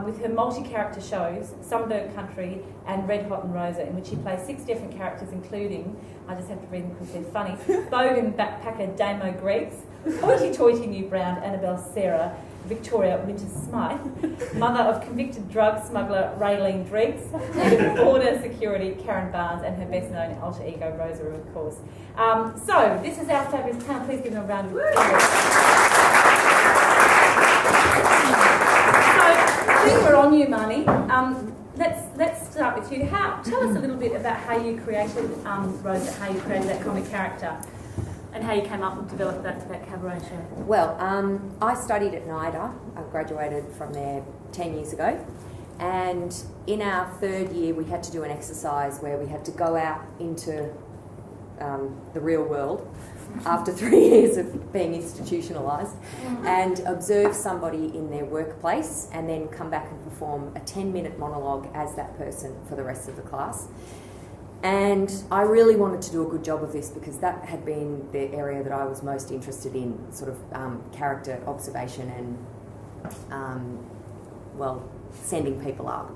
with her multi-character shows, Sunburnt Country and Red Hot and Rosa, in which she plays 6 different characters, including, I just have to read them because they're funny, Bogan Backpacker Damo Greeks, Hoity-toity New Brown Annabelle Sarah, Victoria Winter Smythe, mother of convicted drug smuggler Raylene Driggs, and border security Karen Barnes, and her best known alter ego Rosa, of course. So this is our fabulous panel. Please give them a round of applause. So when we're on you, Marnie, let's start with you. Tell us a little bit about how you created Rosa, how you created that comic character, and how you came up and developed that cabaret show. Well, I studied at NIDA. I graduated from there 10 years ago. And in our 3rd year, we had to do an exercise where we had to go out into the real world after 3 years of being institutionalised and observe somebody in their workplace and then come back and perform a 10-minute monologue as that person for the rest of the class. And I really wanted to do a good job of this because that had been the area that I was most interested in, sort of character observation and, sending people up.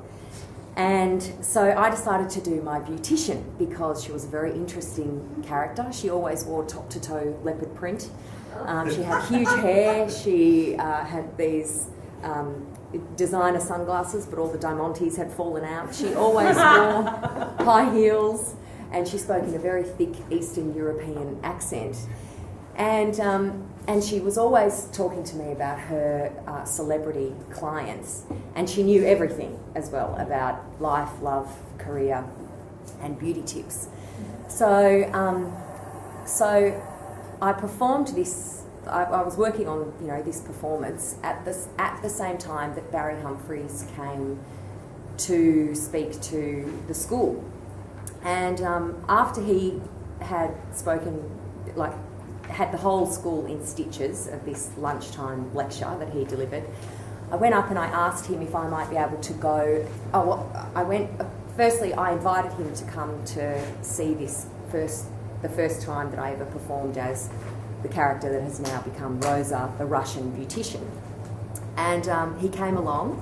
And so I decided to do my beautician because she was a very interesting character. She always wore top-to-toe leopard print. She had huge hair. She had these designer sunglasses, but all the diamantes had fallen out. She always wore high heels, and she spoke in a very thick Eastern European accent. And she was always talking to me about her celebrity clients, and she knew everything as well about life, love, career, and beauty tips. So I performed this. I was working on, this performance at the same time that Barry Humphries came to speak to the school. And after he had spoken, had the whole school in stitches of this lunchtime lecture that he delivered, I went up and I asked him if I might be able to go. Firstly, I invited him to come to see the first time that I ever performed as the character that has now become Rosa, the Russian beautician. And he came along,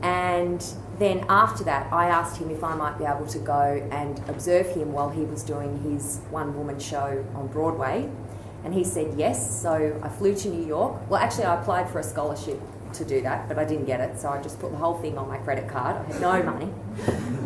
and then after that I asked him if I might be able to go and observe him while he was doing his one-woman show on Broadway, and he said yes. So I flew to New York. Well, actually I applied for a scholarship to do that, but I didn't get it, so I just put the whole thing on my credit card. I had no money.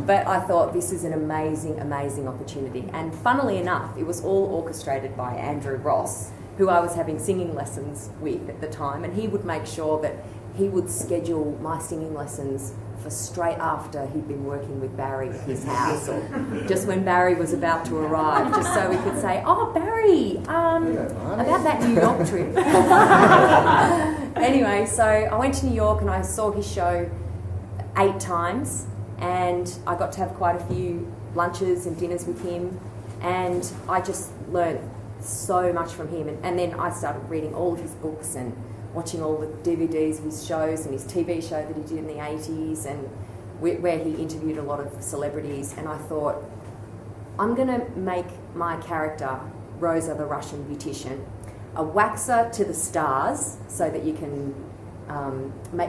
But I thought this is an amazing, amazing opportunity. And funnily enough, it was all orchestrated by Andrew Ross, who I was having singing lessons with at the time, and he would make sure that he would schedule my singing lessons for straight after he'd been working with Barry at his house, or just when Barry was about to arrive, just so we could say, "Oh, Barry, about that New York trip." Anyway, so I went to New York and I saw his show 8 times, and I got to have quite a few lunches and dinners with him, and I just learned so much from him. And then I started reading all of his books and watching all the DVDs of his shows and his TV show that he did in the 80s, and where he interviewed a lot of celebrities. And I thought, I'm going to make my character, Rosa the Russian beautician, a waxer to the stars, so that you can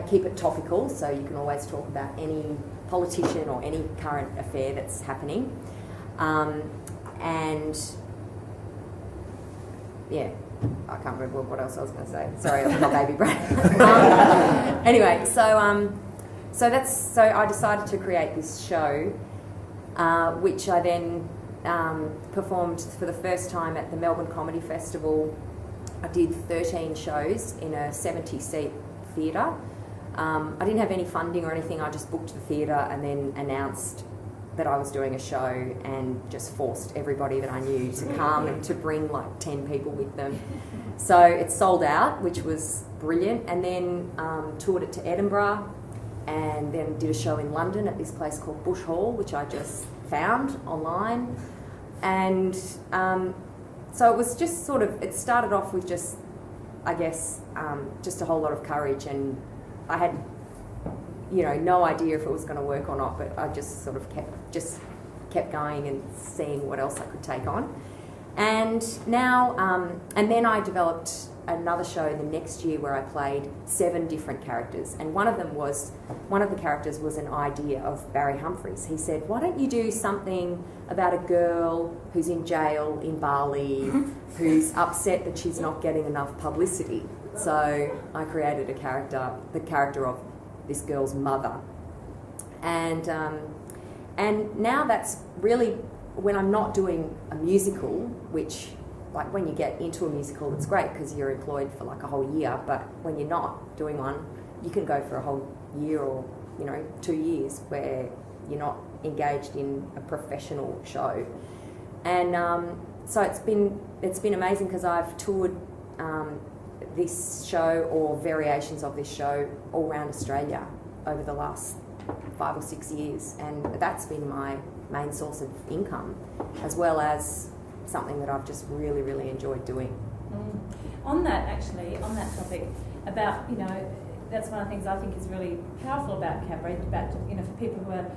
keep it topical, so you can always talk about any politician or any current affair that's happening. I can't remember what else I was going to say. Sorry, I've got baby brain. Anyway, so I decided to create this show, which I then performed for the first time at the Melbourne Comedy Festival. I did 13 shows in a 70-seat theatre. I didn't have any funding or anything. I just booked the theatre and then announced that I was doing a show and just forced everybody that I knew to come and to bring 10 people with them. So it sold out, which was brilliant, and then toured it to Edinburgh, and then did a show in London at this place called Bush Hall, which I just found online. And so it was just it started off with just a whole lot of courage, and I had no idea if it was going to work or not, but I just kept going and seeing what else I could take on. And now, and then I developed another show the next year where I played 7 different characters, and one of the characters was an idea of Barry Humphries. He said, why don't you do something about a girl who's in jail in Bali, who's upset that she's not getting enough publicity. So I created the character of this girl's mother. And now that's really, when I'm not doing a musical, which, like when you get into a musical, it's great because you're employed for like a whole year, but when you're not doing one, you can go for a whole year or, 2 years where you're not engaged in a professional show. And so it's been amazing because I've toured this show or variations of this show all around Australia over the last 5 or 6 years, and that's been my main source of income, as well as something that I've just really, really enjoyed doing. On that topic, about, that's one of the things I think is really powerful about cabaret, about, for people who are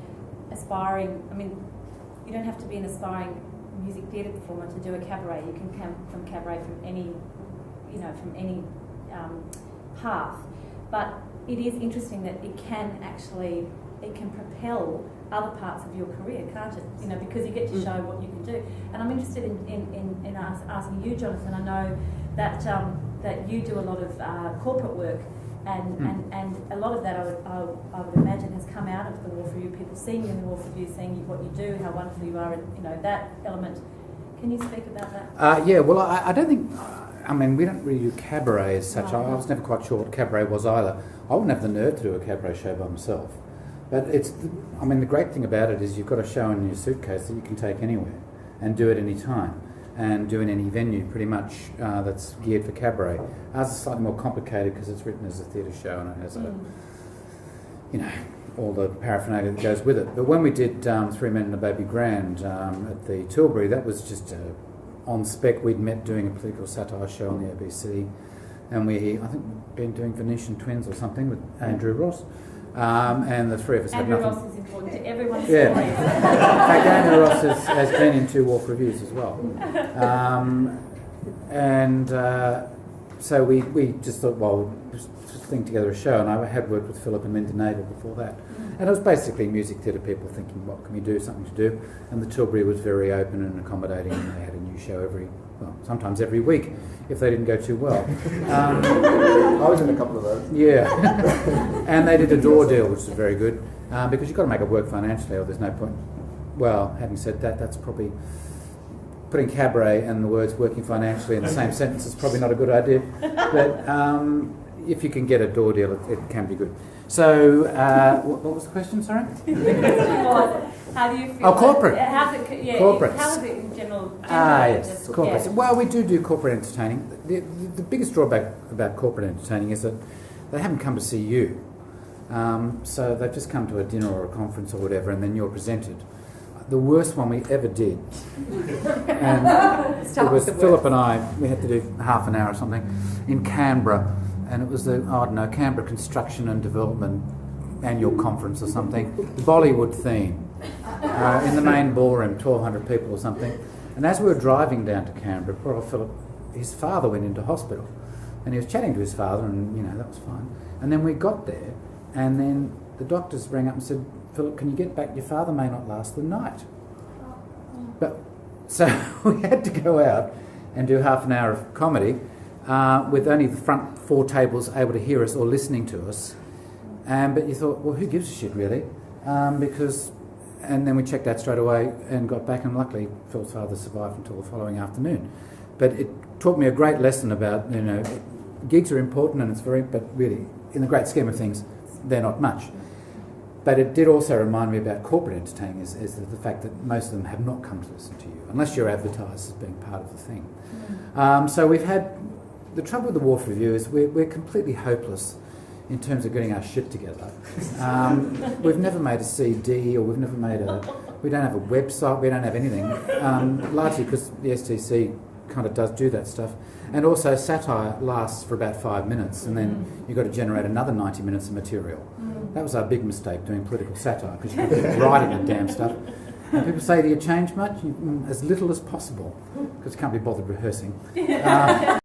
aspiring. I mean, you don't have to be an aspiring music theatre performer to do a cabaret. You can come from cabaret from any path. But it is interesting that it can propel other parts of your career, can't it? Because you get to show what you can do. And I'm interested in asking you, Jonathan. I know that you do a lot of corporate work, and a lot of that I would imagine has come out of the Wharf Review. People seeing you in the Wharf Review, seeing what you do, how wonderful you are, and that element. Can you speak about that? Yeah. Well, I don't think. I mean, we don't really do cabaret as such. I was never quite sure what cabaret was either. I wouldn't have the nerve to do a cabaret show by myself. But the great thing about it is you've got a show in your suitcase that you can take anywhere and do it any time and do in any venue pretty much that's geared for cabaret. Ours is slightly more complicated because it's written as a theatre show and it has all the paraphernalia that goes with it. But when we did Three Men and a Baby Grand at the Tilbury, that was just on spec. We'd met doing a political satire show on the ABC, and I think we'd been doing Venetian Twins or something with Andrew Ross. And the three of us Andrew had nothing. Ross is important to everyone's Yeah. stories. In fact, Andrew Ross has been in 2 Wharf Reviews as well. So we just thought, well, we'll just thing together a show, and I had worked with Philip and Linda Nagle before that. And it was basically music theatre people thinking, what can we do, something to do? And the Tilbury was very open and accommodating, and they had a new show sometimes every week, if they didn't go too well. I was in a couple of those. Yeah. And they did a door deal, which was very good, because you've got to make it work financially, or there's no point. Well, having said that, that's probably putting cabaret and the words working financially in the same sentence is probably not a good idea. But if you can get a door deal, it can be good. So, what was the question, sorry? How do you feel? Oh, corporate. Corporates. How is it in general? Yes, corporates. Yeah. Well, we do corporate entertaining. The biggest drawback about corporate entertaining is that they haven't come to see you. So they've just come to a dinner or a conference or whatever, and then you're presented. The worst one we ever did, and it was Philip and I, we had to do half an hour or something, in Canberra, and it was the, Canberra Construction and Development Annual Conference or something, the Bollywood theme, in the main ballroom, 1,200 people or something. And as we were driving down to Canberra, poor old Philip, his father went into hospital, and he was chatting to his father, and that was fine. And then we got there, and then the doctors rang up and said, Philip, can you get back? Your father may not last the night. But so we had to go out and do half an hour of comedy with only the front 4 tables able to hear us or listening to us. But you thought, well, who gives a shit really? And then we checked out straight away and got back, and luckily Phil's father survived until the following afternoon. But it taught me a great lesson about, gigs are important and it's but really, in the great scheme of things, they're not much. But it did also remind me about corporate entertaining is the fact that most of them have not come to listen to you, unless you're advertised as being part of the thing. So we've had, the trouble with the Wharf Review is we're completely hopeless in terms of getting our shit together. We've never made a CD, or we don't have a website, we don't have anything, largely because the STC kind of does do that stuff. And also satire lasts for about 5 minutes, and then you've got to generate another 90 minutes of material. That was our big mistake, doing political satire, because you keep writing the damn stuff. And people say, do you change much? As little as possible, because you can't be bothered rehearsing.